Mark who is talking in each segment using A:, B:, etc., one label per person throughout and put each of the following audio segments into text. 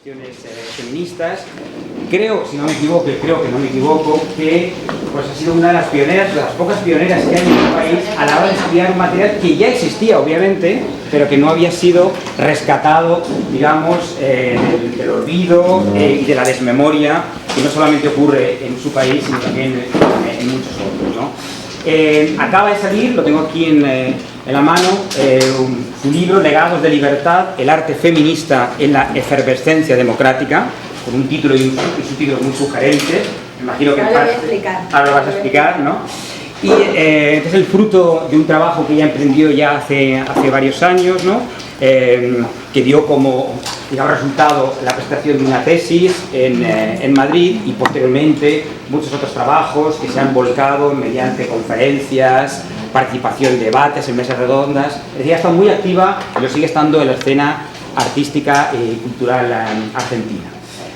A: cuestiones feministas. Creo, si no me equivoco, y creo que no me equivoco, que pues, ha sido una de las pioneras, de las pocas pioneras que hay en el país a la hora de estudiar un material que ya existía, obviamente, pero que no había sido rescatado, digamos, del olvido y de la desmemoria, que no solamente ocurre en su país, sino también en muchos otros, ¿no? Acaba de salir, lo tengo aquí en la mano, su libro Legados de Libertad, el arte feminista en la efervescencia democrática, con un título y un subtítulo muy sugerentes. Me imagino que ahora lo vas a explicar, ¿no? Y este es el fruto de un trabajo que ella emprendió ya hace varios años, ¿no? Que dio como resultado la presentación de una tesis en Madrid y posteriormente muchos otros trabajos que se han volcado mediante conferencias, participación en debates, en mesas redondas. Es decir, ha estado muy activa y lo sigue estando en la escena artística y cultural argentina.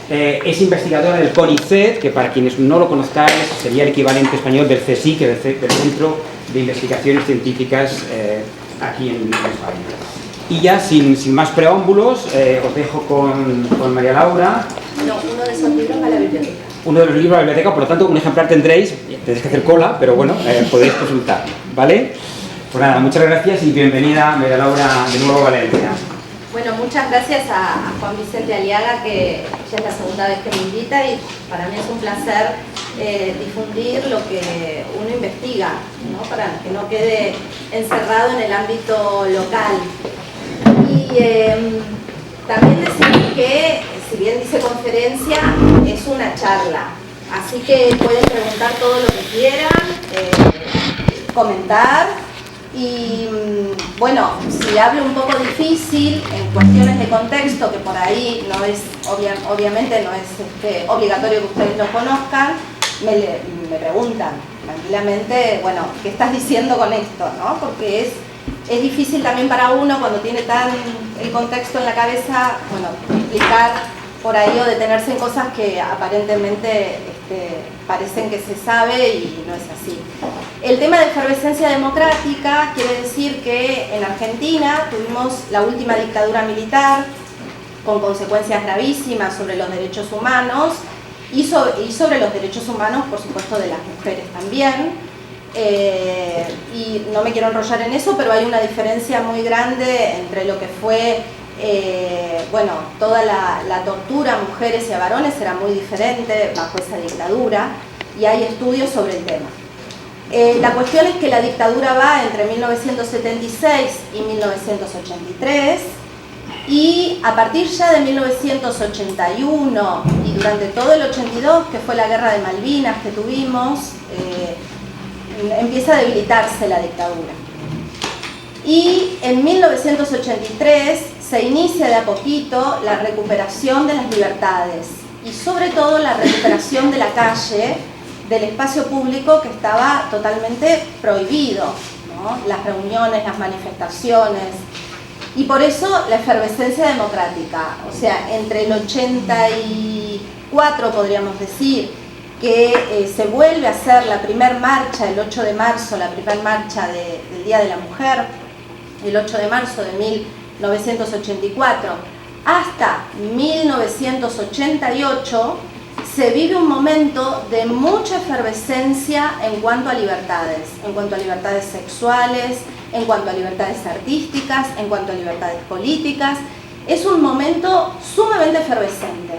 A: Es investigadora del CONICET, que para quienes no lo conozcáis sería el equivalente español del CSIC, del Centro de Investigaciones Científicas aquí en España. Y ya sin más preámbulos, os dejo con María Laura.
B: No, uno de esos libros a la biblioteca.
A: Uno de los libros a la biblioteca, por lo tanto un ejemplar tendréis que hacer cola, pero bueno, podéis consultar, ¿vale? Pues nada, muchas gracias y bienvenida María Laura de nuevo a Valencia.
B: Bueno, muchas gracias a Juan Vicente Aliaga, que ya es la segunda vez que me invita y para mí es un placer difundir lo que uno investiga, ¿no? Para que no quede encerrado en el ámbito local. Y también decir que, si bien dice conferencia, es una charla, así que pueden preguntar todo lo que quieran, comentar. Y bueno, si hablo un poco difícil en cuestiones de contexto, que por ahí no es, obviamente no es obligatorio que ustedes lo conozcan, me preguntan tranquilamente, bueno, ¿qué estás diciendo con esto? ¿No? Porque es difícil también para uno cuando tiene tan el contexto en la cabeza, bueno, explicar por ahí o detenerse en cosas que aparentemente parecen que se sabe y no es así. El tema de efervescencia democrática quiere decir que en Argentina tuvimos la última dictadura militar con consecuencias gravísimas sobre los derechos humanos y sobre los derechos humanos, por supuesto, de las mujeres también. Y no me quiero enrollar en eso, pero hay una diferencia muy grande entre lo que fue bueno, toda la tortura a mujeres y a varones era muy diferente bajo esa dictadura y hay estudios sobre el tema. La cuestión es que la dictadura va entre 1976 y 1983 y a partir ya de 1981 y durante todo el 82, que fue la guerra de Malvinas que tuvimos, empieza a debilitarse la dictadura. Y en 1983 se inicia de a poquito la recuperación de las libertades y sobre todo la recuperación de la calle, del espacio público que estaba totalmente prohibido, ¿no? Las reuniones, las manifestaciones, y por eso la efervescencia democrática, o sea, entre el 84 podríamos decir, que se vuelve a hacer la primer marcha, el 8 de marzo, la primer marcha del Día de la Mujer, el 8 de marzo de 1984, hasta 1988, se vive un momento de mucha efervescencia en cuanto a libertades sexuales, en cuanto a libertades artísticas, en cuanto a libertades políticas. Es un momento sumamente efervescente.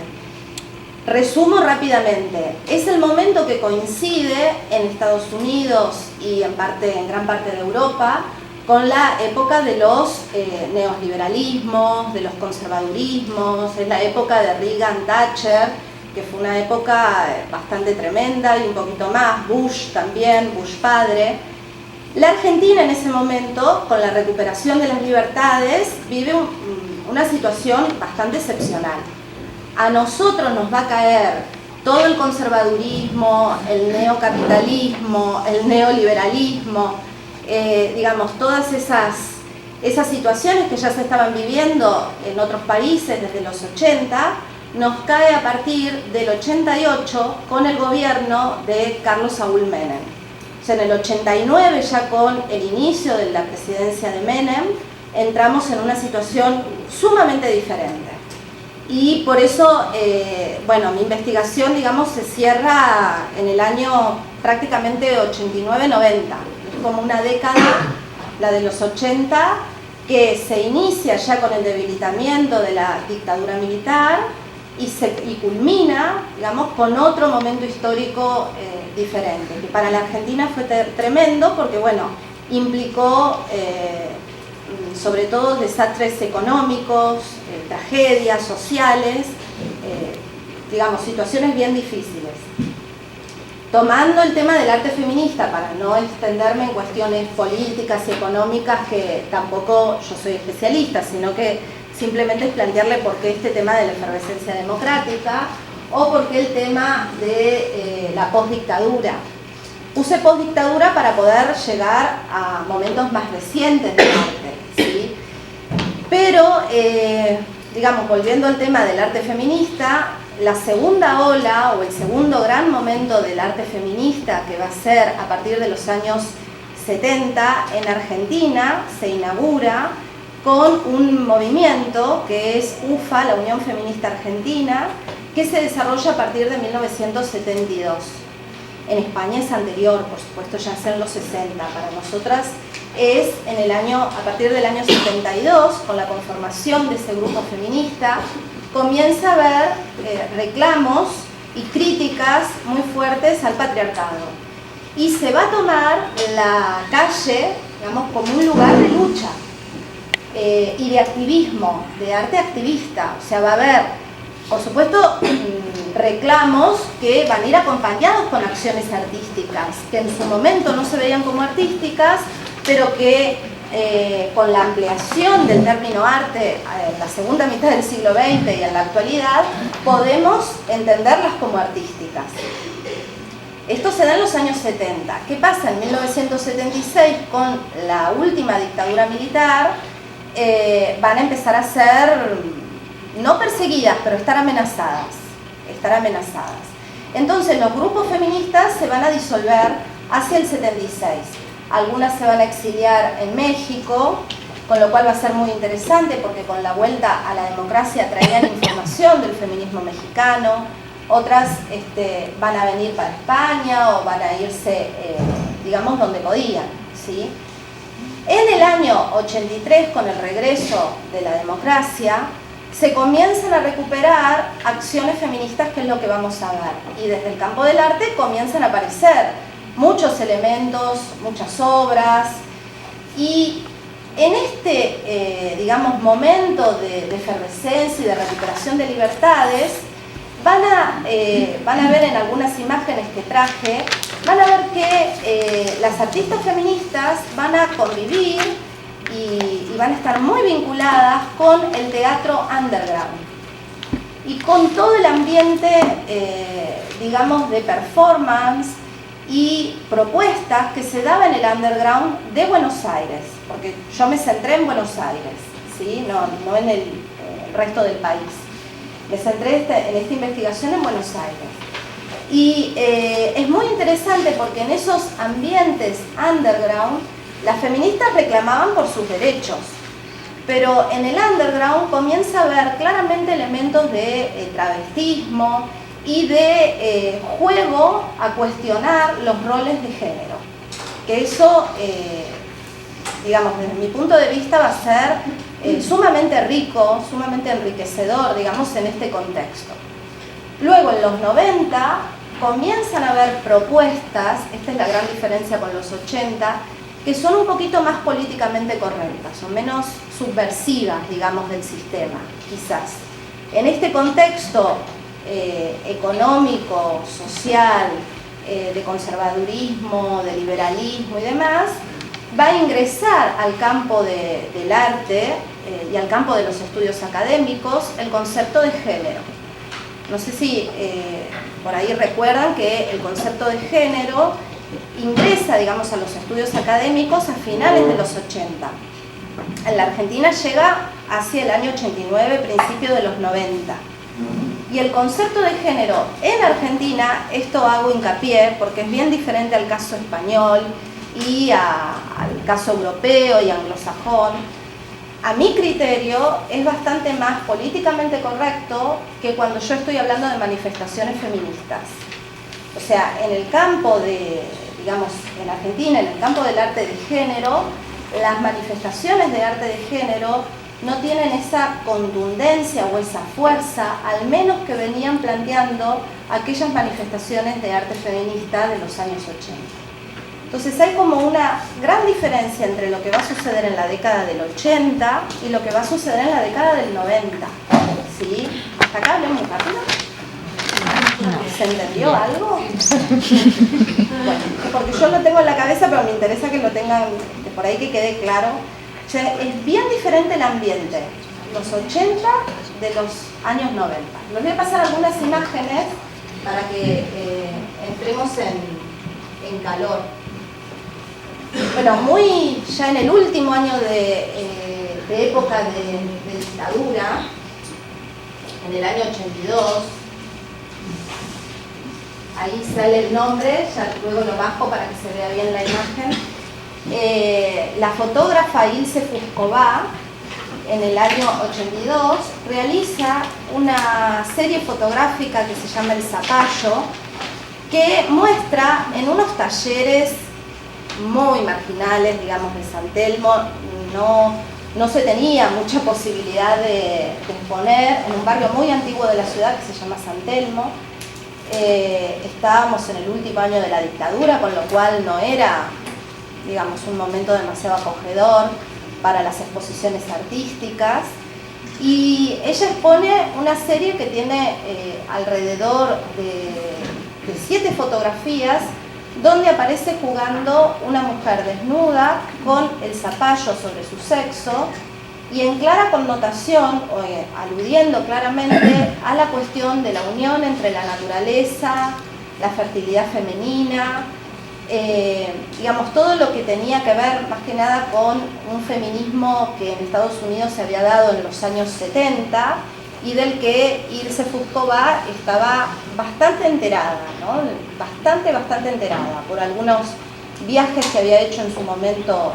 B: Resumo rápidamente, es el momento que coincide en Estados Unidos y en gran parte de Europa con la época de los neoliberalismos, de los conservadurismos, es la época de Reagan-Thatcher, que fue una época bastante tremenda y un poquito más, Bush también, Bush padre. La Argentina en ese momento, con la recuperación de las libertades, vive una situación bastante excepcional. A nosotros nos va a caer todo el conservadurismo, el neocapitalismo, el neoliberalismo, digamos, todas esas situaciones que ya se estaban viviendo en otros países desde los 80, nos cae a partir del 88 con el gobierno de Carlos Saúl Menem. O sea, en el 89, ya con el inicio de la presidencia de Menem, entramos en una situación sumamente diferente. Y por eso, bueno, mi investigación, digamos, se cierra en el año prácticamente 89-90. Es como una década, la de los 80, que se inicia ya con el debilitamiento de la dictadura militar y culmina, digamos, con otro momento histórico diferente, que para la Argentina fue tremendo porque, bueno, implicó sobre todo desastres económicos, tragedias sociales, digamos, situaciones bien difíciles. Tomando el tema del arte feminista, para no extenderme en cuestiones políticas y económicas, que tampoco yo soy especialista, sino que simplemente es plantearle por qué este tema de la efervescencia democrática o por qué el tema de la postdictadura. Puse postdictadura para poder llegar a momentos más recientes del arte, ¿sí? Pero, digamos, volviendo al tema del arte feminista, la segunda ola o el segundo gran momento del arte feminista, que va a ser a partir de los años 70 en Argentina, se inaugura con un movimiento que es UFA, la Unión Feminista Argentina, que se desarrolla a partir de 1972. En España es anterior, por supuesto, ya es en los 60. Para nosotras es a partir del año 72, con la conformación de ese grupo feminista, comienza a haber reclamos y críticas muy fuertes al patriarcado. Y se va a tomar la calle, digamos, como un lugar de lucha y de activismo, de arte activista. O sea, va a haber, por supuesto, reclamos que van a ir acompañados con acciones artísticas, que en su momento no se veían como artísticas, pero que con la ampliación del término arte en la segunda mitad del siglo XX y en la actualidad, podemos entenderlas como artísticas. Esto se da en los años 70. ¿Qué pasa? En 1976, con la última dictadura militar, van a empezar a ser, no perseguidas, pero estar amenazadas. Entonces los grupos feministas se van a disolver hacia el 76. Algunas se van a exiliar en México, con lo cual va a ser muy interesante porque con la vuelta a la democracia traían información del feminismo mexicano. Otras van a venir para España o van a irse, digamos, donde podían, ¿sí? En el año 83, con el regreso de la democracia, se comienzan a recuperar acciones feministas, que es lo que vamos a ver. Y desde el campo del arte comienzan a aparecer muchos elementos, muchas obras. Y en este, digamos, momento de efervescencia y de recuperación de libertades, van a ver en algunas imágenes que traje, van a ver que las artistas feministas van a convivir y van a estar muy vinculadas con el teatro underground y con todo el ambiente, digamos, de performance y propuestas que se daba en el underground de Buenos Aires, porque yo me centré en Buenos Aires, ¿sí? No en el resto del país. Me centré en esta investigación en Buenos Aires. Y es muy interesante porque en esos ambientes underground las feministas reclamaban por sus derechos, pero en el underground comienza a haber claramente elementos de travestismo y de juego a cuestionar los roles de género, que eso, digamos, desde mi punto de vista va a ser sumamente rico, sumamente enriquecedor, digamos, en este contexto. Luego, en los 90, comienzan a haber propuestas, esta es la gran diferencia con los 80, que son un poquito más políticamente correctas, son menos subversivas, digamos, del sistema, quizás. En este contexto económico, social, de conservadurismo, de liberalismo y demás, va a ingresar al campo del arte y al campo de los estudios académicos el concepto de género. No sé si por ahí recuerdan que el concepto de género ingresa, digamos, a los estudios académicos a finales de los 80. En la Argentina llega hacia el año 89, principio de los 90. Y el concepto de género en Argentina, esto hago hincapié porque es bien diferente al caso español y al caso europeo y anglosajón. a mi criterio, es bastante más políticamente correcto que cuando yo estoy hablando de manifestaciones feministas. O sea, en el campo de, digamos, en Argentina, en el campo del arte de género, las manifestaciones de arte de género no tienen esa contundencia o esa fuerza, al menos que venían planteando aquellas manifestaciones de arte feminista de los años 80. Entonces hay como una gran diferencia entre lo que va a suceder en la década del 80 y lo que va a suceder en la década del 90. ¿Sí? ¿Hasta acá hablé muy rápido? ¿Se entendió algo? Bueno, porque yo lo tengo en la cabeza, pero me interesa que lo tengan por ahí, que quede claro. O sea, es bien diferente el ambiente, los 80 de los años 90. Les voy a pasar algunas imágenes para que entremos en calor. Bueno, muy ya en el último año de época de dictadura, en el año 82, ahí sale el nombre, ya luego lo bajo para que se vea bien la imagen. La fotógrafa Ilse Fuscová, en el año 82, realiza una serie fotográfica que se llama El Zapallo, que muestra en unos talleres muy marginales, digamos, de San Telmo, no se tenía mucha posibilidad de exponer, en un barrio muy antiguo de la ciudad que se llama San Telmo. Estábamos en el último año de la dictadura, con lo cual no era, digamos, un momento demasiado acogedor para las exposiciones artísticas, y ella expone una serie que tiene alrededor de 7 fotografías donde aparece jugando una mujer desnuda con el zapallo sobre su sexo y en clara connotación, aludiendo claramente a la cuestión de la unión entre la naturaleza, la fertilidad femenina, digamos, todo lo que tenía que ver más que nada con un feminismo que en Estados Unidos se había dado en los años 70 y del que Ilse Fuscová estaba bastante enterada, ¿no? Bastante enterada por algunos viajes que había hecho en su momento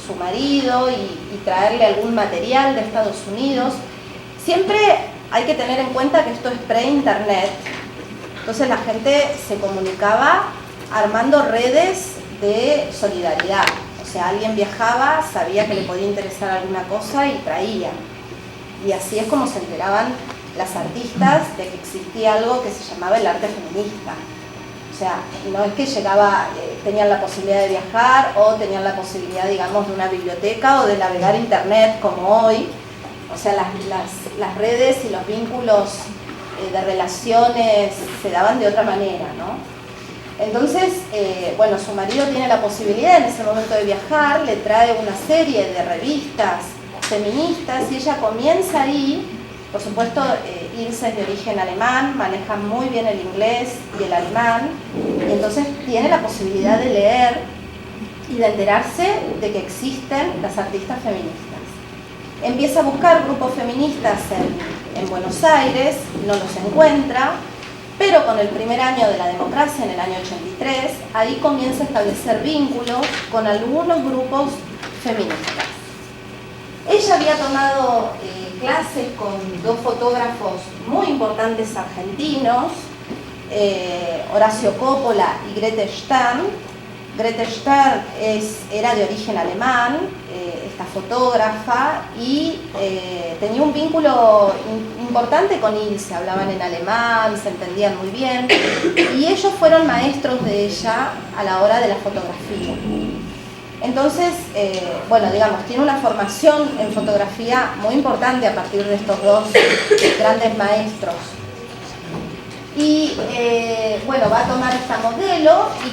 B: su marido y traerle algún material de Estados Unidos. Siempre hay que tener en cuenta que esto es pre-internet, entonces la gente se comunicaba armando redes de solidaridad. O sea, alguien viajaba, sabía que le podía interesar alguna cosa y traía. Y así es como se enteraban las artistas de que existía algo que se llamaba el arte feminista. O sea, no es que llegaba, tenían la posibilidad de viajar o tenían la posibilidad, digamos, de una biblioteca o de navegar internet como hoy. O sea, las redes y los vínculos de relaciones se daban de otra manera, ¿no? Entonces, bueno, su marido tiene la posibilidad en ese momento de viajar, le trae una serie de revistas feministas y ella comienza ahí. Por supuesto, Ilse es de origen alemán, maneja muy bien el inglés y el alemán, y entonces tiene la posibilidad de leer y de enterarse de que existen las artistas feministas. Empieza a buscar grupos feministas en Buenos Aires, no los encuentra, pero con el primer año de la democracia, en el año 83, ahí comienza a establecer vínculos con algunos grupos feministas. Ella había tomado clases con 2 fotógrafos muy importantes argentinos, Horacio Coppola y Grete Stern. Grete Stern era de origen alemán, esta fotógrafa, y tenía un vínculo importante con Ilse, hablaban en alemán, se entendían muy bien, y ellos fueron maestros de ella a la hora de la fotografía. Entonces, bueno, digamos, tiene una formación en fotografía muy importante a partir de estos 2 grandes maestros. Y bueno, va a tomar esta modelo y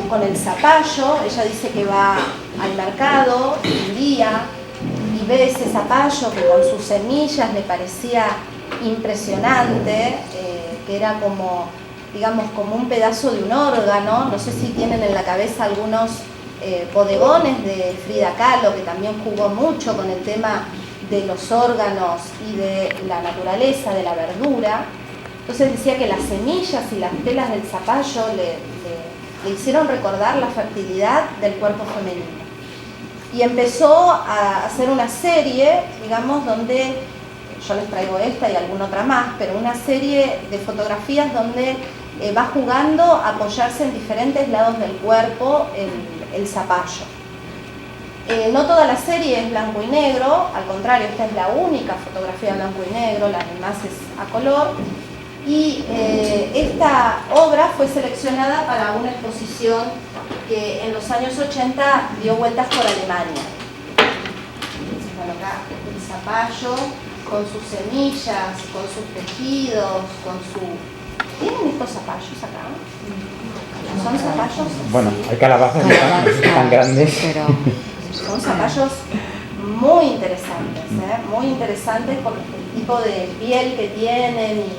B: con el zapallo, ella dice que va al mercado un día y ve ese zapallo que con sus semillas le parecía impresionante, que era como, digamos, como un pedazo de un órgano. No sé si tienen en la cabeza algunos bodegones de Frida Kahlo, que también jugó mucho con el tema de los órganos y de la naturaleza de la verdura. Entonces decía que las semillas y las telas del zapallo le hicieron recordar la fertilidad del cuerpo femenino. y empezó a hacer una serie, digamos, donde yo les traigo esta y alguna otra más, pero una serie de fotografías donde va jugando a apoyarse en diferentes lados del cuerpo el zapallo. No toda la serie es blanco y negro, al contrario, esta es la única fotografía blanco y negro, la demás es a color. Y esta obra fue seleccionada para una exposición que en los años 80 dio vueltas por Alemania. Bueno, acá el zapallo con sus semillas, con sus tejidos, con su... ¿Tienen estos zapallos acá? ¿Son zapallos?
A: Bueno, hay calabazas tan grandes.
C: Pero...
B: Son zapallos muy interesantes por el tipo de piel que tienen y,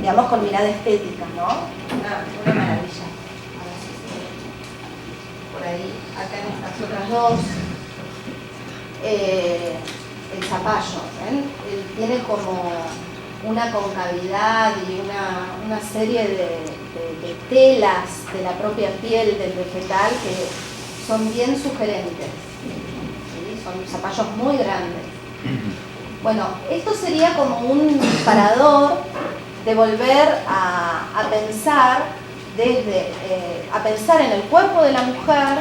B: digamos, con mirada estética, ¿no? Una maravilla. A ver si se ve. Por ahí, acá en estas otras dos, el zapallo, ¿ven? Tiene como una concavidad y una serie de telas de la propia piel del vegetal que son bien sugerentes. ¿Sí? Son zapallos muy grandes. Bueno, esto sería como un disparador de volver a pensar a pensar en el cuerpo de la mujer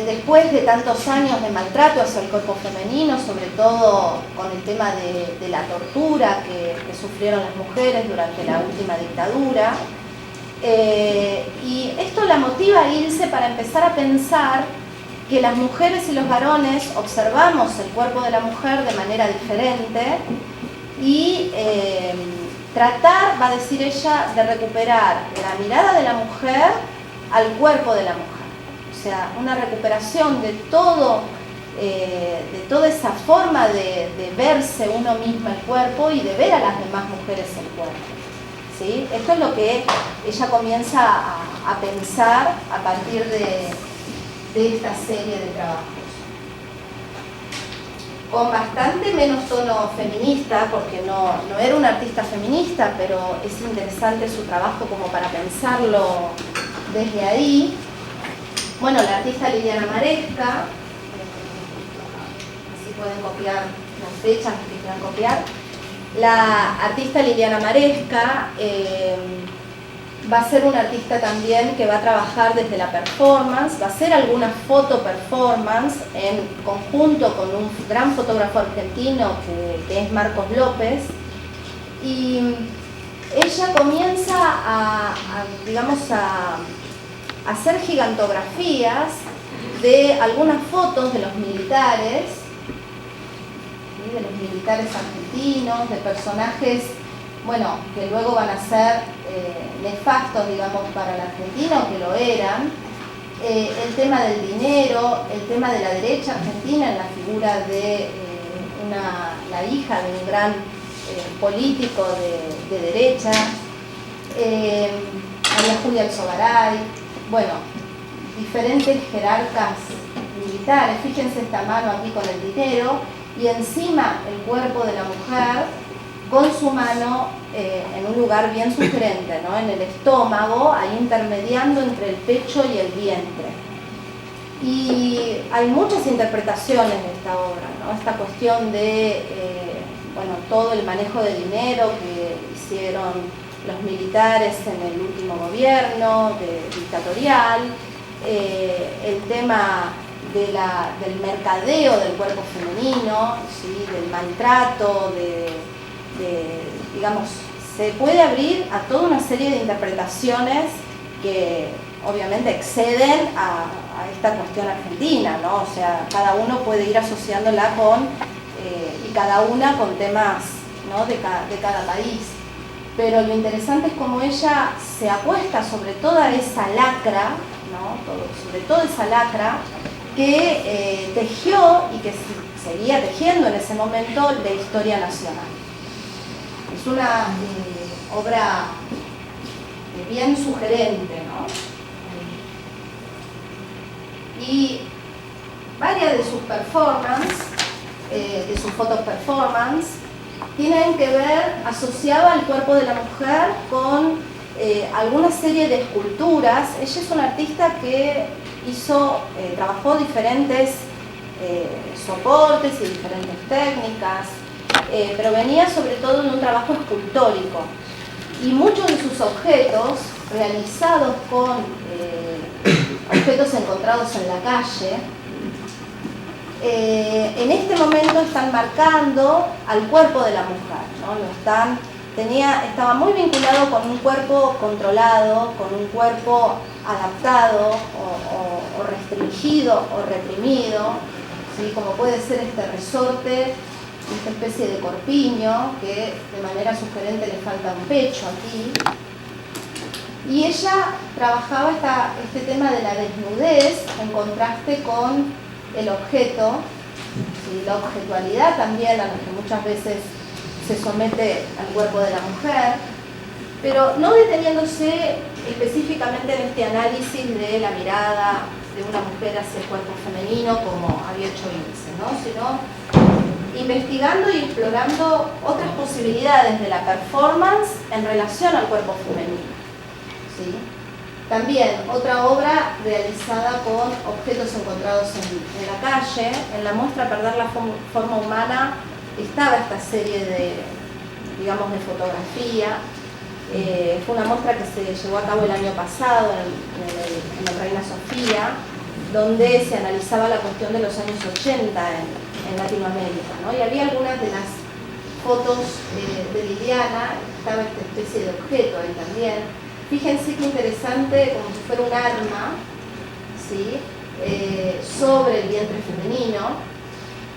B: después de tantos años de maltrato hacia el cuerpo femenino, sobre todo con el tema de la tortura que sufrieron las mujeres durante la última dictadura. Y esto la motiva a Ilse para empezar a pensar que las mujeres y los varones observamos el cuerpo de la mujer de manera diferente y tratar, va a decir ella, de recuperar la mirada de la mujer al cuerpo de la mujer. O sea, una recuperación de toda esa forma de verse uno mismo el cuerpo y de ver a las demás mujeres el cuerpo. ¿Sí? Esto es lo que ella comienza a pensar a partir de esta serie de trabajos. Con bastante menos tono feminista, porque no era una artista feminista, pero es interesante su trabajo como para pensarlo desde ahí. Bueno, la artista Liliana Maresca, así pueden copiar las fechas que quieran copiar. La artista Liliana Maresca va a ser una artista también que va a trabajar desde la performance, va a hacer alguna foto performance en conjunto con un gran fotógrafo argentino que es Marcos López, y ella comienza a hacer gigantografías de algunas fotos de los militares, ¿sí? De los militares argentinos, de personajes, bueno, que luego van a ser nefastos, digamos, para el argentino, que lo eran. El tema del dinero, el tema de la derecha argentina en la figura de la hija de un gran político de derecha, María Julia Alzogaray, bueno, diferentes jerarcas militares. Fíjense esta mano aquí con el dinero y encima el cuerpo de la mujer con su mano en un lugar bien sugerente, ¿no? En el estómago, ahí intermediando entre el pecho y el vientre. Y hay muchas interpretaciones de esta obra, ¿no? Esta cuestión de bueno, todo el manejo del dinero que hicieron los militares en el último gobierno dictatorial, el tema del mercadeo del cuerpo femenino, ¿sí? Del maltrato, digamos, se puede abrir a toda una serie de interpretaciones que obviamente exceden a esta cuestión argentina, ¿no? O sea, cada uno puede ir asociándola y cada una con temas, ¿no? de cada país. Pero lo interesante es cómo ella se apuesta sobre toda esa lacra, ¿no? Sobre toda esa lacra que tejió y que seguía tejiendo en ese momento la historia nacional. Es una obra bien sugerente, ¿no? Y varias de sus performances, de sus fotos performance, tienen que ver asociado al cuerpo de la mujer con alguna serie de esculturas. Ella es una artista que trabajó diferentes soportes y diferentes técnicas, pero venía sobre todo de un trabajo escultórico. Y muchos de sus objetos, realizados con objetos encontrados en la calle, en este momento están marcando al cuerpo de la mujer, ¿no? Estaba muy vinculado con un cuerpo controlado, con un cuerpo adaptado o restringido o reprimido, ¿sí? Como puede ser este resorte, esta especie de corpiño que de manera sugerente le falta un pecho aquí. Y ella trabajaba este tema de la desnudez en contraste con el objeto, ¿sí? La objetualidad también a la que muchas veces se somete al cuerpo de la mujer, pero no deteniéndose específicamente en este análisis de la mirada de una mujer hacia el cuerpo femenino como había hecho Ilse, ¿no? Sino investigando y explorando otras posibilidades de la performance en relación al cuerpo femenino, ¿sí? También otra obra realizada con objetos encontrados en la calle. En la muestra Perder la forma humana estaba esta serie de fotografía. Fue una muestra que se llevó a cabo el año pasado en el Reina Sofía, donde se analizaba la cuestión de los años 80 en Latinoamérica, ¿no? Y había algunas de las fotos de Liliana, estaba esta especie de objeto ahí también. Fíjense qué interesante, como si fuera un arma, ¿sí? Sobre el vientre femenino.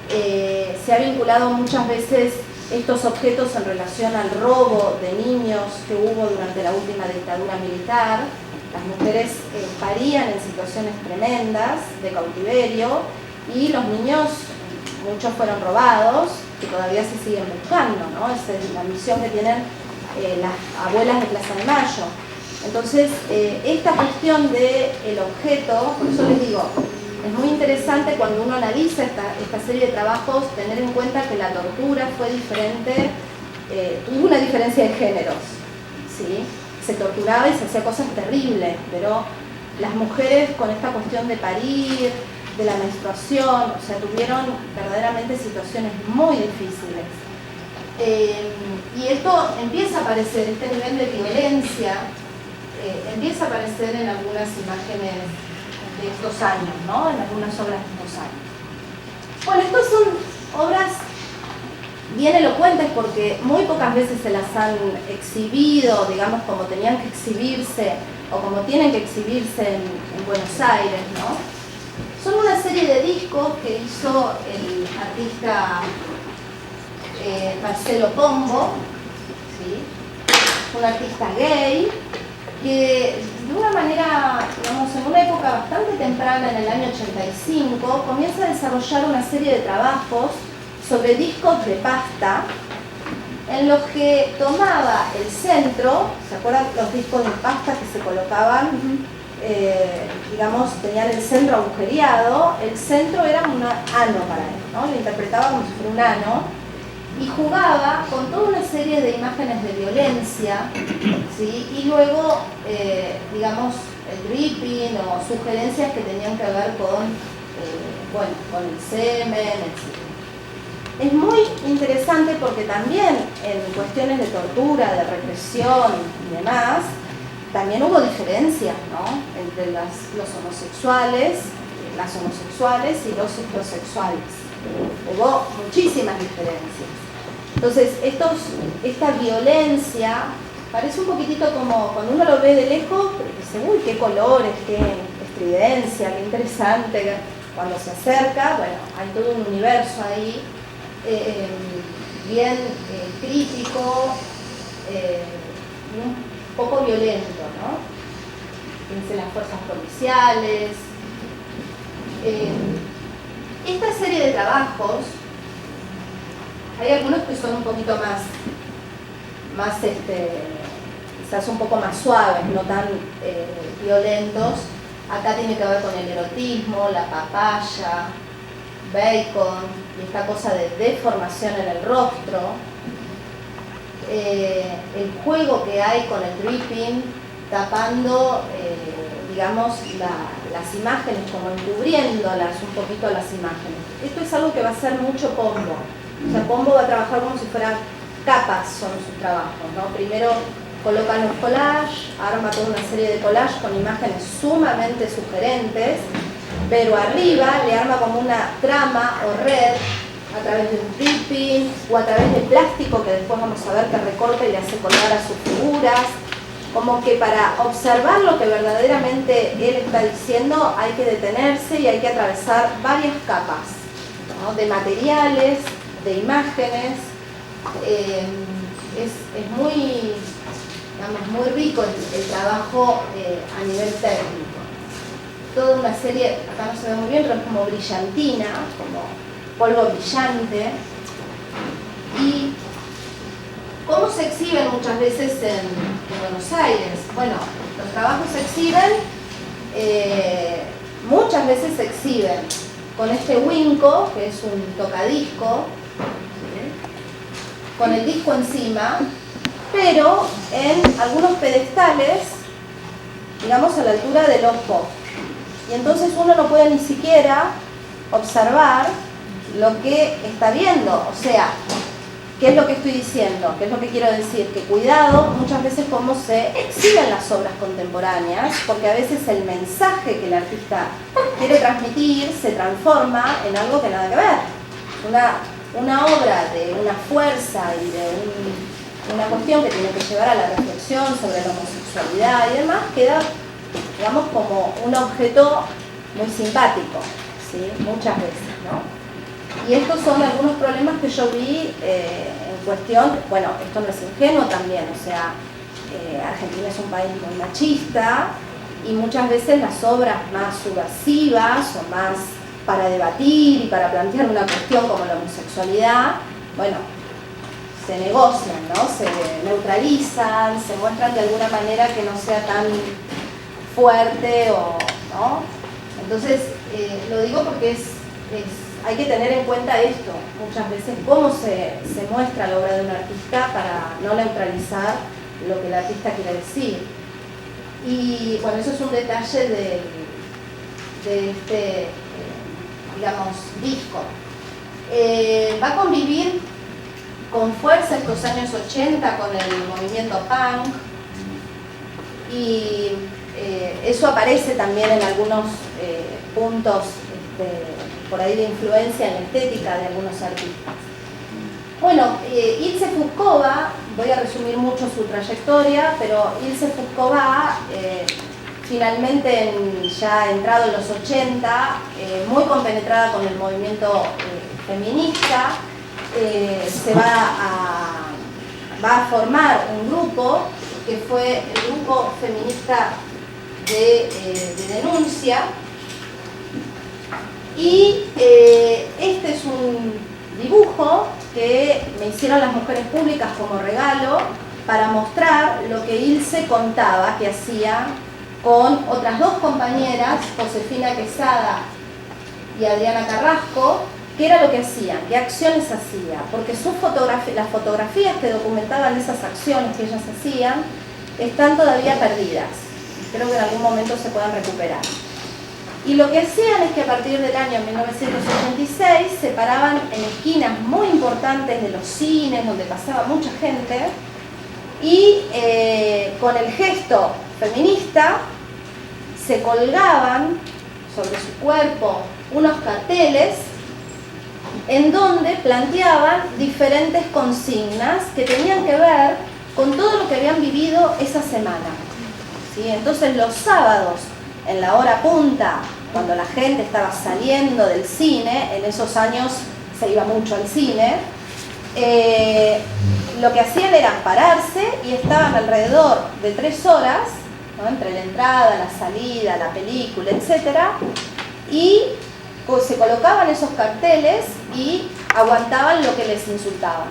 B: Se ha vinculado muchas veces estos objetos en relación al robo de niños que hubo durante la última dictadura militar. Las mujeres parían en situaciones tremendas de cautiverio y los niños, muchos fueron robados, que todavía se siguen buscando, ¿no? Esa es la misión que tienen las abuelas de Plaza de Mayo. Entonces, esta cuestión del objeto, por eso les digo, es muy interesante cuando uno analiza esta serie de trabajos, tener en cuenta que la tortura fue diferente, tuvo una diferencia de géneros, ¿sí? Se torturaba y se hacía cosas terribles, pero las mujeres con esta cuestión de parir, de la menstruación, o sea, tuvieron verdaderamente situaciones muy difíciles. Y esto empieza a aparecer, este nivel de violencia, empieza a aparecer en algunas imágenes de estos años, ¿no? En algunas obras de estos años. Bueno, estas son obras bien elocuentes porque muy pocas veces se las han exhibido, digamos, como tenían que exhibirse o como tienen que exhibirse en Buenos Aires, ¿no? Son una serie de discos que hizo el artista Marcelo Pombo, ¿sí? Un artista gay que de una manera, digamos, en una época bastante temprana, en el año 85, comienza a desarrollar una serie de trabajos sobre discos de pasta en los que tomaba el centro, ¿se acuerdan los discos de pasta que se colocaban? Digamos, tenían el centro agujereado, el centro era un ano para él, ¿no? Lo interpretaba como si fuera un ano y jugaba con toda una serie de imágenes de violencia, ¿sí? Y luego, digamos, el dripping o sugerencias que tenían que ver con, con el semen, etc. Es muy interesante porque también en cuestiones de tortura, de represión y demás, también hubo diferencias, ¿no? Entre los homosexuales, las homosexuales y los heterosexuales. Hubo muchísimas diferencias. Entonces, esta violencia parece un poquitito como cuando uno lo ve de lejos, dice, uy, qué colores, qué estridencia, qué interesante. Cuando se acerca, bueno, hay todo un universo ahí bien crítico, un poco violento, ¿no? Fíjense las fuerzas policiales. Esta serie de trabajos, hay algunos que son un poquito más quizás un poco más suaves, no tan violentos. Acá tiene que ver con el erotismo, la papaya, bacon, y esta cosa de deformación en el rostro. El juego que hay con el dripping, tapando, digamos, la las imágenes, como encubriéndolas un poquito a las imágenes. Esto es algo que va a hacer mucho Pombo. O sea, Pombo va a trabajar como si fueran capas, son sus trabajos, ¿no? Primero coloca los collages, arma toda una serie de collages con imágenes sumamente sugerentes, pero arriba le arma como una trama o red a través de un dripping o a través de plástico que después vamos a ver que recorta y le hace colgar a sus figuras. Como que para observar lo que verdaderamente él está diciendo hay que detenerse y hay que atravesar varias capas, ¿no? De materiales, de imágenes. Es muy, digamos, muy rico el trabajo a nivel técnico. Toda una serie, acá no se ve muy bien, pero es como brillantina, como polvo brillante. Y ¿cómo se exhiben muchas veces en Buenos Aires? Bueno, los trabajos se exhiben, muchas veces se exhiben con este Winco, que es un tocadisco, ¿sí? Con el disco encima, pero en algunos pedestales, digamos a la altura del ojo. Y entonces uno no puede ni siquiera observar lo que está viendo, o sea, ¿qué es lo que estoy diciendo? ¿Qué es lo que quiero decir? Que cuidado muchas veces cómo se exhiben las obras contemporáneas, porque a veces el mensaje que el artista quiere transmitir se transforma en algo que nada que ver. Una obra de una fuerza y de una cuestión que tiene que llevar a la reflexión sobre la homosexualidad y demás, queda, digamos, como un objeto muy simpático, ¿sí? Muchas veces, ¿no? Y estos son algunos problemas que yo vi en cuestión, bueno, esto no es ingenuo también, o sea, Argentina es un país muy machista y muchas veces las obras más subversivas o más para debatir y para plantear una cuestión como la homosexualidad, bueno, se negocian, ¿no? Se neutralizan, se muestran de alguna manera que no sea tan fuerte o, ¿no? Entonces, lo digo porque hay que tener en cuenta esto, muchas veces cómo se muestra la obra de un artista para no neutralizar lo que el artista quiere decir. Y bueno, eso es un detalle de este, digamos, disco. Va a convivir con fuerza estos años 80 con el movimiento punk y eso aparece también en algunos puntos por ahí de influencia en la estética de algunos artistas. Bueno, Ilse Fuscova, voy a resumir mucho su trayectoria, pero Ilse Fuscova finalmente ya entrado en los 80, muy compenetrada con el movimiento feminista, va a formar un grupo que fue el grupo feminista de denuncia. Y este es un dibujo que me hicieron las mujeres públicas como regalo para mostrar lo que Ilse contaba que hacía con otras dos compañeras, Josefina Quesada y Adriana Carrasco, qué era lo que hacían, qué acciones hacía, porque las fotografías que documentaban esas acciones que ellas hacían están todavía perdidas. Espero que en algún momento se puedan recuperar. Y lo que hacían es que a partir del año 1986 se paraban en esquinas muy importantes de los cines donde pasaba mucha gente y con el gesto feminista se colgaban sobre su cuerpo unos carteles en donde planteaban diferentes consignas que tenían que ver con todo lo que habían vivido esa semana, ¿sí? Entonces los sábados, en la hora punta, cuando la gente estaba saliendo del cine, en esos años se iba mucho al cine, lo que hacían era pararse y estaban alrededor de 3 horas, ¿no? Entre la entrada, la salida, la película, etc. Y se colocaban esos carteles y aguantaban lo que les insultaban,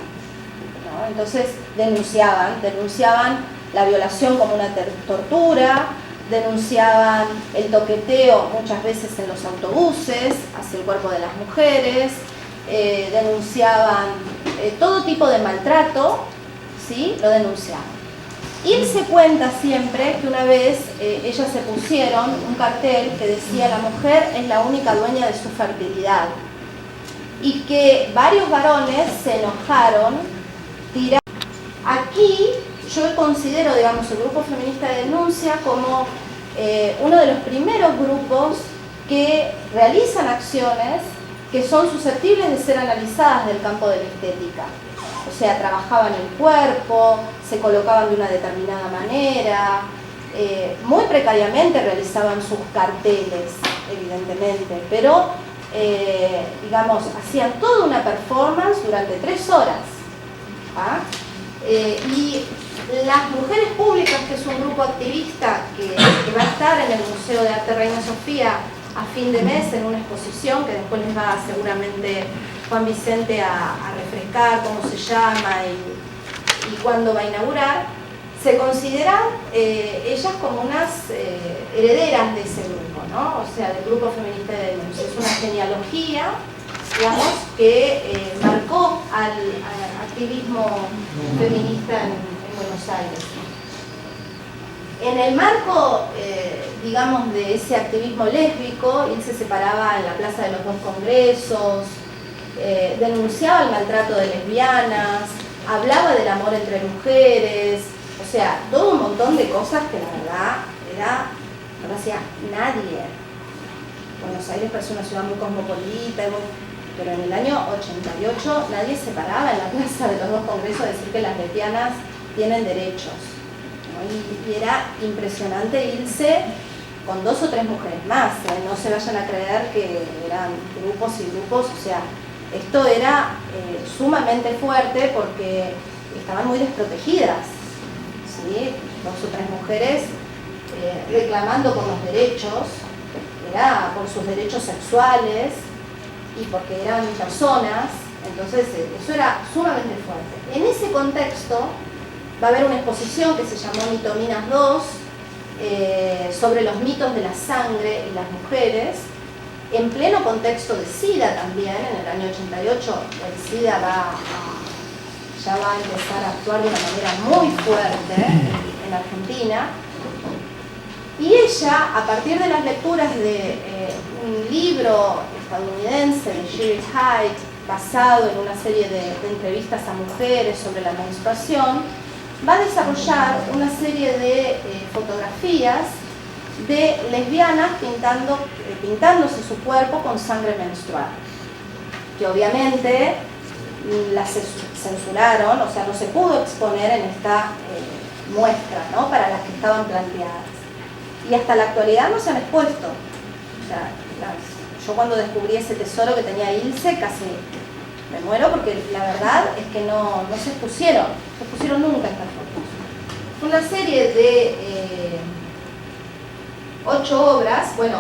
B: ¿no? Entonces denunciaban la violación como una tortura, denunciaban el toqueteo muchas veces en los autobuses hacia el cuerpo de las mujeres, denunciaban todo tipo de maltrato, ¿sí? Lo denunciaban. Ilse cuenta siempre que una vez ellas se pusieron un cartel que decía la mujer es la única dueña de su fertilidad, y que varios varones se enojaron, tiraron. Aquí yo considero, digamos, el grupo feminista de denuncia como uno de los primeros grupos que realizan acciones que son susceptibles de ser analizadas del campo de la estética. O sea, trabajaban el cuerpo, se colocaban de una determinada manera, muy precariamente realizaban sus carteles, evidentemente, pero, digamos, hacían toda una performance durante 3 horas. ¿Ah? Y las Mujeres Públicas, que es un grupo activista que va a estar en el Museo de Arte Reina Sofía a fin de mes en una exposición que después les va seguramente Juan Vicente a refrescar cómo se llama y cuándo va a inaugurar, se consideran ellas como unas herederas de ese grupo, ¿no? O sea, del grupo feminista de denuncia. Es una genealogía, digamos, que marcó al activismo feminista en Buenos Aires. En el marco, digamos, de ese activismo lésbico, Ilse se paraba en la Plaza de los Dos Congresos, denunciaba el maltrato de lesbianas, hablaba del amor entre mujeres, o sea, todo un montón de cosas que la verdad no lo hacía nadie. Buenos Aires parece una ciudad muy cosmopolita, pero en el año 88 nadie se paraba en la Plaza de los Dos Congresos a decir que las lesbianas tienen derechos, ¿no? Y era impresionante Ilse con 2 o 3 mujeres más, no se vayan a creer que eran grupos y grupos, o sea, esto era sumamente fuerte porque estaban muy desprotegidas, ¿sí? 2 o 3 mujeres reclamando por los derechos, era por sus derechos sexuales y porque eran personas, entonces eso era sumamente fuerte. En ese contexto va a haber una exposición que se llamó Mitominas 2, sobre los mitos de la sangre y las mujeres, en pleno contexto de SIDA también. En el año 88 el SIDA ya va a empezar a actuar de una manera muy fuerte en Argentina, y ella, a partir de las lecturas de un libro estadounidense de Sheri Hyde, basado en una serie de entrevistas a mujeres sobre la menstruación, va a desarrollar una serie de fotografías de lesbianas pintándose su cuerpo con sangre menstrual, que obviamente las censuraron, o sea, no se pudo exponer en esta muestra, ¿no?, para las que estaban planteadas. Y hasta la actualidad no se han expuesto. O sea, yo cuando descubrí ese tesoro que tenía Ilse casi me muero, porque la verdad es que no se expusieron nunca estas fotos. Una serie de 8 obras, bueno,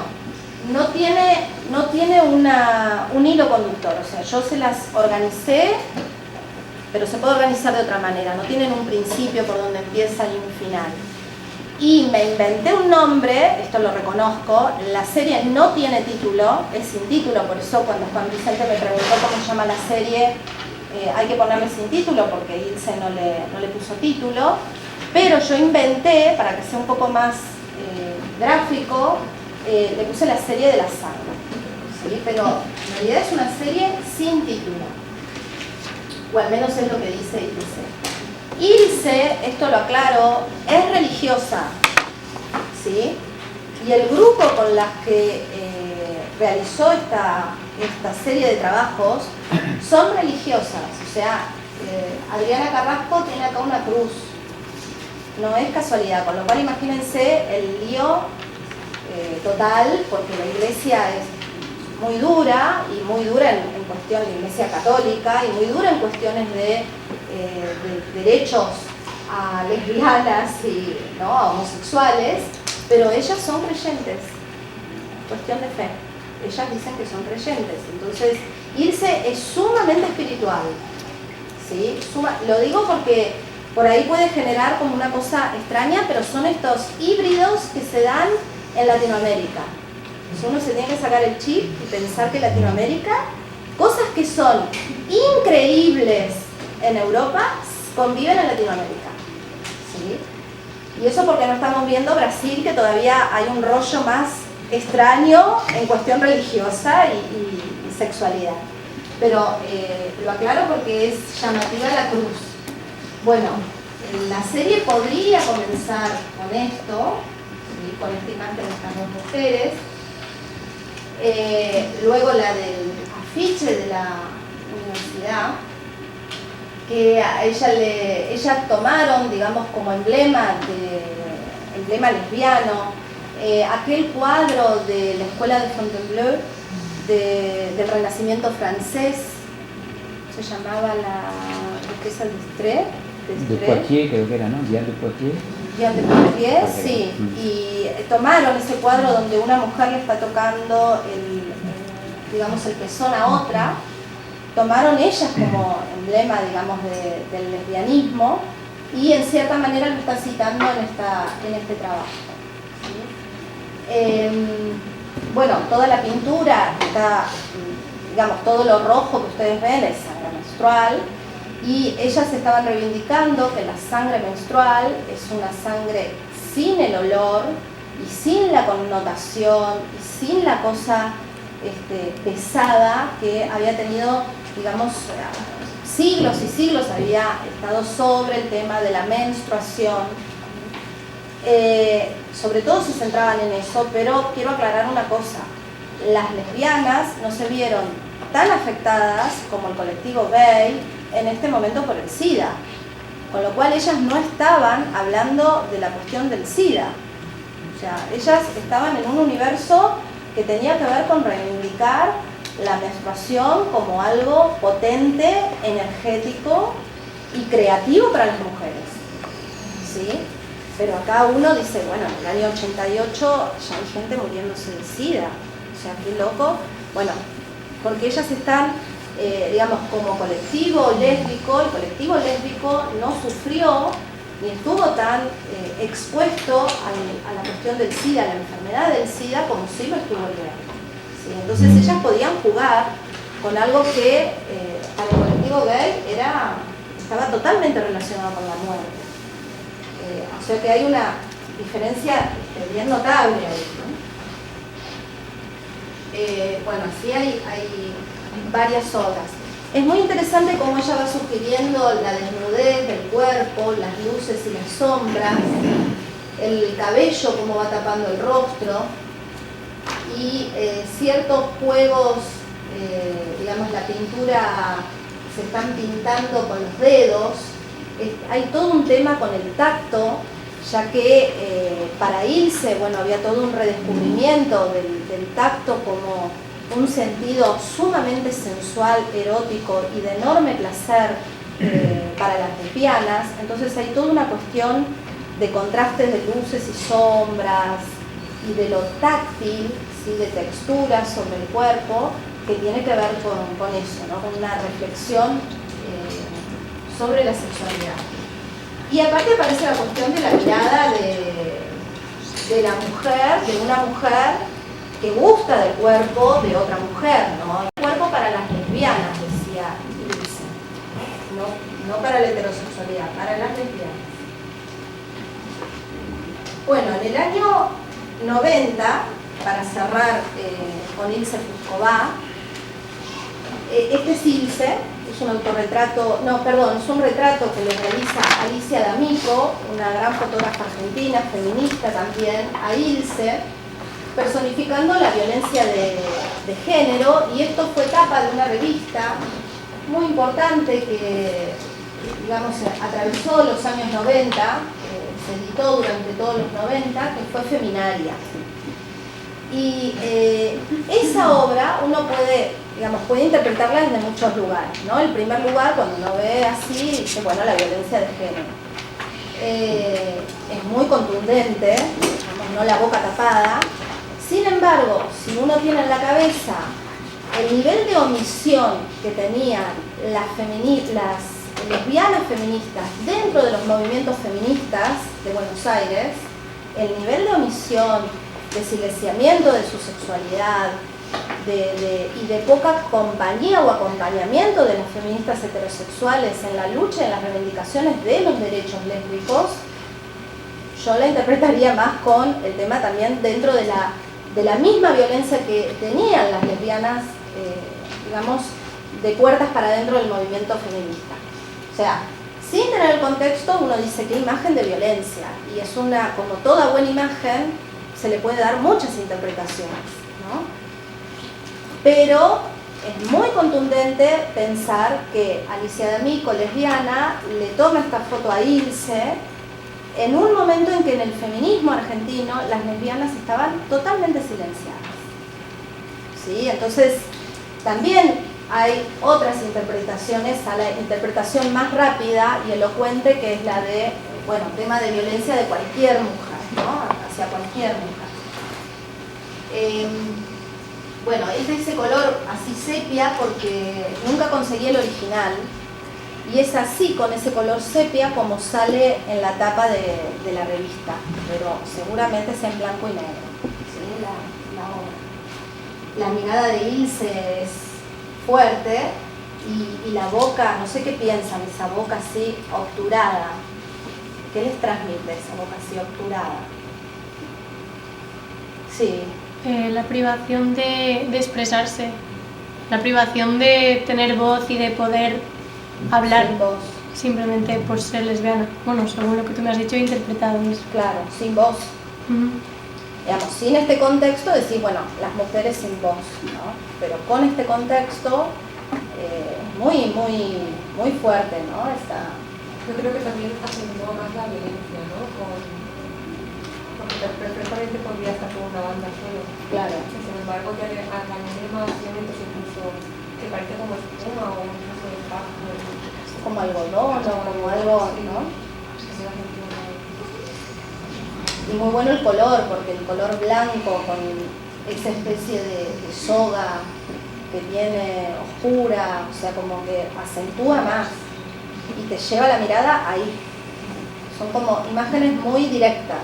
B: no tiene un hilo conductor, o sea, yo se las organicé, pero se puede organizar de otra manera, no tienen un principio por donde empieza y un final. Y me inventé un nombre, esto lo reconozco, la serie no tiene título, es sin título, por eso cuando Juan Vicente me preguntó cómo se llama la serie, hay que ponerle sin título porque Ilse no le puso título, pero yo inventé, para que sea un poco más gráfico, le puse la serie de la sangre, ¿sí? Pero en realidad es una serie sin título, o al menos es lo que dice Ilse. Ilse, esto lo aclaro, es religiosa, ¿sí? Y el grupo con las que realizó esta serie de trabajos son religiosas, o sea, Adriana Carrasco tiene acá una cruz, no es casualidad, con lo cual imagínense el lío total, porque la iglesia es muy dura, y muy dura en cuestión de iglesia católica, y muy dura en cuestiones de derechos a lesbianas y, ¿no?, a homosexuales, pero ellas son creyentes, cuestión de fe, ellas dicen que son creyentes. Entonces Ilse es sumamente espiritual, ¿sí? Lo digo porque por ahí puede generar como una cosa extraña, pero son estos híbridos que se dan en Latinoamérica. Entonces uno se tiene que sacar el chip y pensar que Latinoamérica, cosas que son increíbles en Europa, conviven en Latinoamérica, ¿sí? Y eso porque no estamos viendo Brasil, que todavía hay un rollo más extraño en cuestión religiosa y sexualidad. Pero lo aclaro porque es llamativa la cruz. Bueno, la serie podría comenzar con esto, ¿sí? Con esta imagen de estas dos mujeres. Luego la del afiche de la universidad, que a ella tomaron, digamos, como emblema lesbiano, aquel cuadro de la escuela de Fontainebleau del Renacimiento francés, se llamaba la Duquesa
A: de Poitiers, creo que era, ¿no? Diane de Poitiers.
B: Diane de Poitiers, sí. Y tomaron ese cuadro donde una mujer le está tocando digamos, el pezón a otra. Tomaron ellas como emblema, digamos, del lesbianismo y en cierta manera lo está citando en este trabajo. ¿Sí? Bueno, toda la pintura está, digamos, todo lo rojo que ustedes ven es sangre menstrual y ellas estaban reivindicando que la sangre menstrual es una sangre sin el olor y sin la connotación y sin la cosa pesada que había tenido, digamos, siglos y siglos había estado sobre el tema de la menstruación. Sobre todo se centraban en eso, pero quiero aclarar una cosa. Las lesbianas no se vieron tan afectadas como el colectivo gay en este momento por el SIDA, con lo cual ellas no estaban hablando de la cuestión del SIDA. O sea, ellas estaban en un universo que tenía que ver con reivindicar la menstruación como algo potente, energético y creativo para las mujeres. ¿Sí? Pero acá uno dice, bueno, en el año 88 ya hay gente muriéndose de SIDA. O sea, qué loco. Bueno, porque ellas están, digamos, como colectivo lésbico, el colectivo lésbico no sufrió ni estuvo tan expuesto a la cuestión del SIDA, a la enfermedad del SIDA, como sí lo estuvo el gay. ¿Sí? Entonces ellas podían jugar con algo que para el colectivo gay estaba totalmente relacionado con la muerte. O sea que hay una diferencia bien notable ahí, ¿no? Bueno, sí hay varias obras. Es muy interesante cómo ella va sugiriendo la desnudez del cuerpo, las luces y las sombras, el cabello, cómo va tapando el rostro, y ciertos juegos, digamos, la pintura, se están pintando con los dedos. Hay todo un tema con el tacto, ya que para Ilse, bueno, había todo un redescubrimiento del tacto como un sentido sumamente sensual, erótico y de enorme placer para las lesbianas. Entonces hay toda una cuestión de contrastes de luces y sombras y de lo táctil, ¿sí? De texturas sobre el cuerpo, que tiene que ver con eso, ¿no? Con una reflexión sobre la sexualidad. Y aparte aparece la cuestión de la mirada de la mujer, de una mujer que gusta del cuerpo de otra mujer, ¿no? El cuerpo para las lesbianas, decía Ilse, no para la heterosexualidad, para las lesbianas. Bueno, en el año 90, para cerrar con Ilse Fuscová, este es Ilse, es un autorretrato, no, perdón, es un retrato que le realiza Alicia D'Amico, una gran fotógrafa argentina, feminista también, a Ilse, personificando la violencia de género, y esto fue tapa de una revista muy importante que, digamos, atravesó los años 90, se editó durante todos los 90, que fue Feminaria. Y esa obra uno puede interpretarla desde muchos lugares, ¿no? El primer lugar, cuando uno ve así, dice, bueno, la violencia de género. Es muy contundente, digamos, no la boca tapada. Sin embargo, si uno tiene en la cabeza el nivel de omisión que tenían las lesbianas feministas dentro de los movimientos feministas de Buenos Aires, el nivel de omisión, de silenciamiento de su sexualidad y de poca compañía o acompañamiento de las feministas heterosexuales en la lucha y en las reivindicaciones de los derechos lésbicos, yo la interpretaría más con el tema también dentro de la misma violencia que tenían las lesbianas, digamos, de puertas para adentro del movimiento feminista. O sea, sin tener el contexto, uno dice qué imagen de violencia, y es una, como toda buena imagen, se le puede dar muchas interpretaciones, ¿no? Pero es muy contundente pensar que Alicia D'Amico, lesbiana, le toma esta foto a Ilse en un momento en que en el feminismo argentino las lesbianas estaban totalmente silenciadas, ¿sí? Entonces, también hay otras interpretaciones a la interpretación más rápida y elocuente, que es la de, bueno, tema de violencia de cualquier mujer, ¿no? Hacia cualquier mujer. Bueno, es de ese color así sepia porque nunca conseguí el original, y es así, con ese color sepia, como sale en la tapa de la revista, pero seguramente es en blanco y negro, ¿sí? La obra. La mirada de Ilse es fuerte, y la boca, no sé qué piensan, esa boca así obturada. ¿Qué les transmite esa boca así obturada? Sí.
C: La privación de expresarse, la privación de tener voz y de poder hablar
B: Sin voz.
C: simplemente por ser lesbiana. Bueno, según lo que tú me has dicho, he interpretado eso.
B: Claro, sin voz. Digamos, sin este contexto decís, bueno, las mujeres sin voz, ¿no? Pero con este contexto muy fuerte, ¿no?
D: Yo creo que también acentuó más la violencia, ¿no? Porque perfectamente podría estar con una banda solo.
B: Claro.
D: Y sin embargo, ya le añadir más elementos, incluso que parece como espuma o incluso de pasto.
B: Como algodón o como algo, ¿no? Y muy bueno el color, porque el color blanco con esa especie de soga que tiene oscura, o sea, como que acentúa más y te lleva la mirada ahí. Son como imágenes muy directas.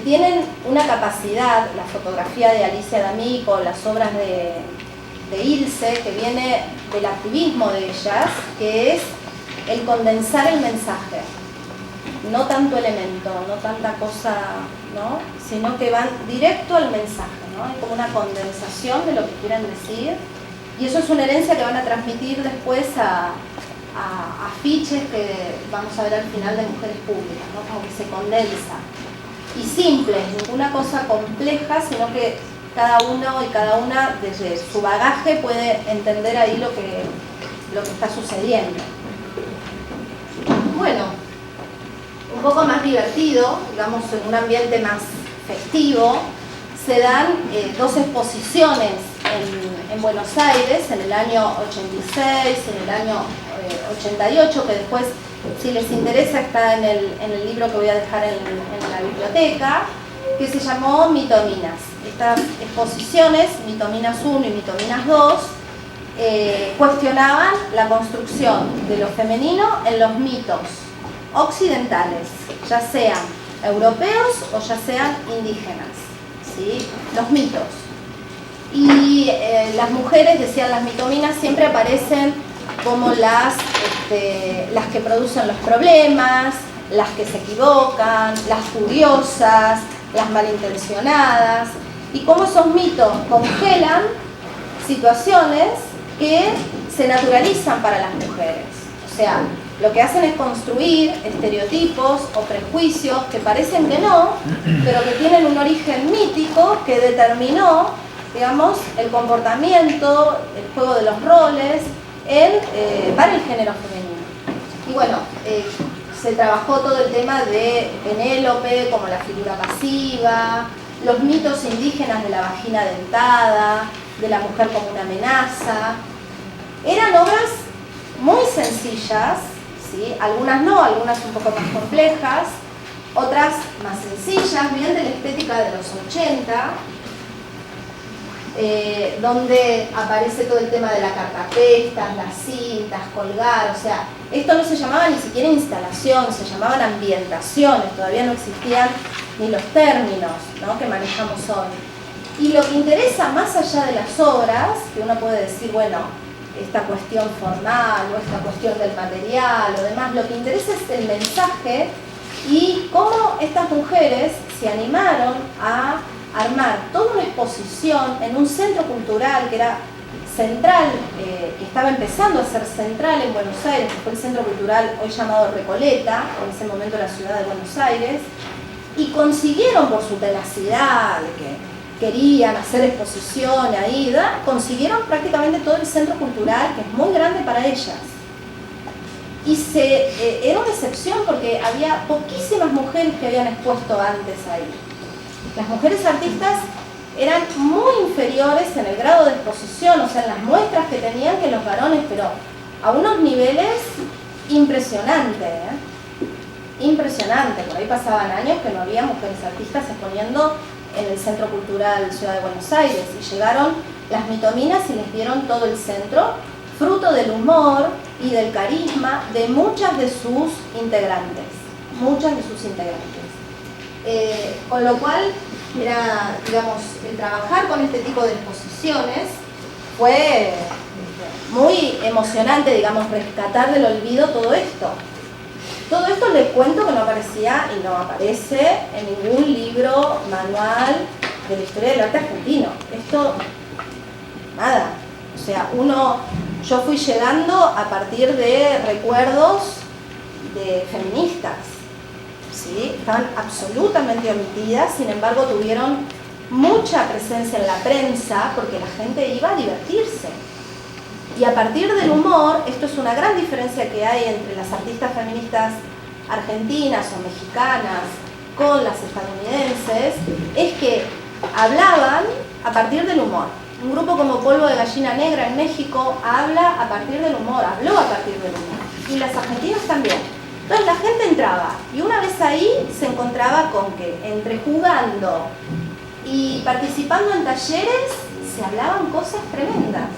B: Tienen una capacidad, la fotografía de Alicia D'Amico, las obras de Ilse, que viene del activismo de ellas, que es el condensar el mensaje. No tanto elemento, no tanta cosa, ¿no? Sino que van directo al mensaje, ¿no? Hay como una condensación de lo que quieren decir, y eso es una herencia que van a transmitir después a afiches que vamos a ver al final de Mujeres Públicas, ¿no? Como que se condensa. Y simple, ninguna cosa compleja, sino que cada uno y cada una desde su bagaje puede entender ahí lo que está sucediendo. Bueno, un poco más divertido, digamos en un ambiente más festivo, se dan dos exposiciones en Buenos Aires, en el año 86, en el año 88, que después, si les interesa, está en el libro que voy a dejar en la biblioteca, que se llamó Mitominas. Estas exposiciones, Mitominas 1 y Mitominas 2, cuestionaban la construcción de lo femenino en los mitos occidentales, ya sean europeos o ya sean indígenas, ¿sí? Los mitos. Y las mujeres, decían las mitominas, siempre aparecen como las que producen los problemas, las que se equivocan, las curiosas, las malintencionadas, y cómo esos mitos congelan situaciones que se naturalizan para las mujeres. O sea, lo que hacen es construir estereotipos o prejuicios que parecen que no, pero que tienen un origen mítico que determinó, digamos, el comportamiento, el juego de los roles para el género femenino. Y bueno, se trabajó todo el tema de Penélope como la figura pasiva, los mitos indígenas de la vagina dentada, de la mujer como una amenaza. Eran obras muy sencillas, ¿sí? Algunas no, algunas un poco más complejas, otras más sencillas, bien de la estética de los 80, donde aparece todo el tema de la cartapesta, las cintas, colgar, o sea, esto no se llamaba ni siquiera instalación, se llamaban ambientaciones, todavía no existían ni los términos, ¿no?, que manejamos hoy. Y lo que interesa más allá de las obras, que uno puede decir, bueno, esta cuestión formal o esta cuestión del material o demás, lo que interesa es el mensaje y cómo estas mujeres se animaron a armar toda una exposición en un centro cultural que era central, que estaba empezando a ser central en Buenos Aires, que fue el Centro Cultural hoy llamado Recoleta, en ese momento la ciudad de Buenos Aires, y consiguieron por su tenacidad, de que querían hacer exposición ahí, consiguieron prácticamente todo el centro cultural, que es muy grande para ellas. Y era una excepción porque había poquísimas mujeres que habían expuesto antes ahí. Las mujeres artistas eran muy inferiores en el grado de exposición, o sea, en las muestras que tenían que los varones, pero a unos niveles impresionantes, impresionante. Por ahí pasaban años que no había mujeres artistas exponiendo en el Centro Cultural Ciudad de Buenos Aires, y llegaron las mitominas y les dieron todo el centro, fruto del humor y del carisma de muchas de sus integrantes, con lo cual era, digamos, el trabajar con este tipo de exposiciones fue muy emocionante, digamos, rescatar del olvido todo esto. Todo esto les cuento que no aparecía y no aparece en ningún libro, manual de la historia del arte argentino. Esto, nada. O sea, yo fui llegando a partir de recuerdos de feministas, ¿sí? Estaban absolutamente omitidas, sin embargo tuvieron mucha presencia en la prensa porque la gente iba a divertirse. Y a partir del humor, esto es una gran diferencia que hay entre las artistas feministas argentinas o mexicanas con las estadounidenses, es que hablaban a partir del humor. Un grupo como Polvo de Gallina Negra en México habla a partir del humor, habló a partir del humor. Y las argentinas también. Entonces la gente entraba y una vez ahí se encontraba con que entre jugando y participando en talleres se hablaban cosas tremendas.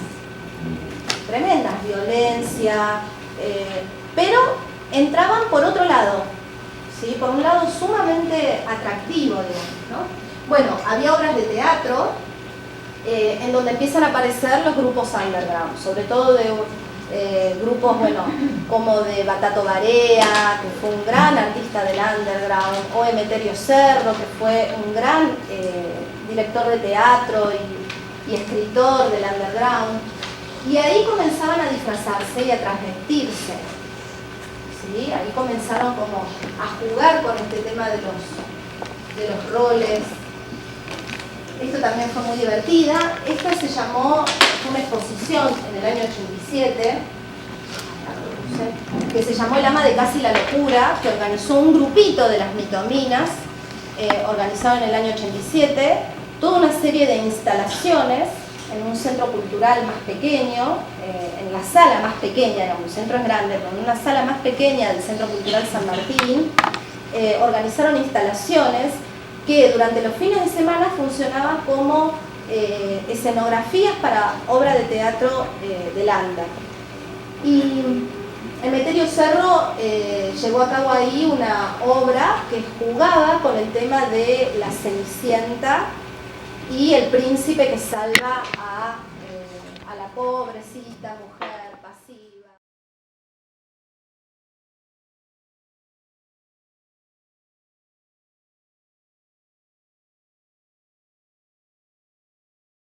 B: Tremendas, violencia, pero entraban por otro lado, ¿sí? Por un lado sumamente atractivo, digamos, ¿no? Bueno, había obras de teatro en donde empiezan a aparecer los grupos underground, sobre todo de grupos, bueno, como de Batato Barea, que fue un gran artista del underground, o Emeterio Cerro, que fue un gran director de teatro y escritor del underground. Y ahí comenzaban a disfrazarse y a transvestirse, ¿sí? Ahí comenzaron como a jugar con este tema de los roles. Esto también fue muy divertida. Esta se llamó, fue una exposición en el año 87, que se llamó El ama de Casi la locura, que organizó un grupito de las mitominas, organizado en el año 87, toda una serie de instalaciones en un centro cultural más pequeño, en la sala más pequeña, el centro es grande, pero en una sala más pequeña del Centro Cultural San Martín, organizaron instalaciones que durante los fines de semana funcionaban como escenografías para obra de teatro del under. Y Emeterio Cerro llevó a cabo ahí una obra que jugaba con el tema de la Cenicienta y el príncipe que salva a la pobrecita mujer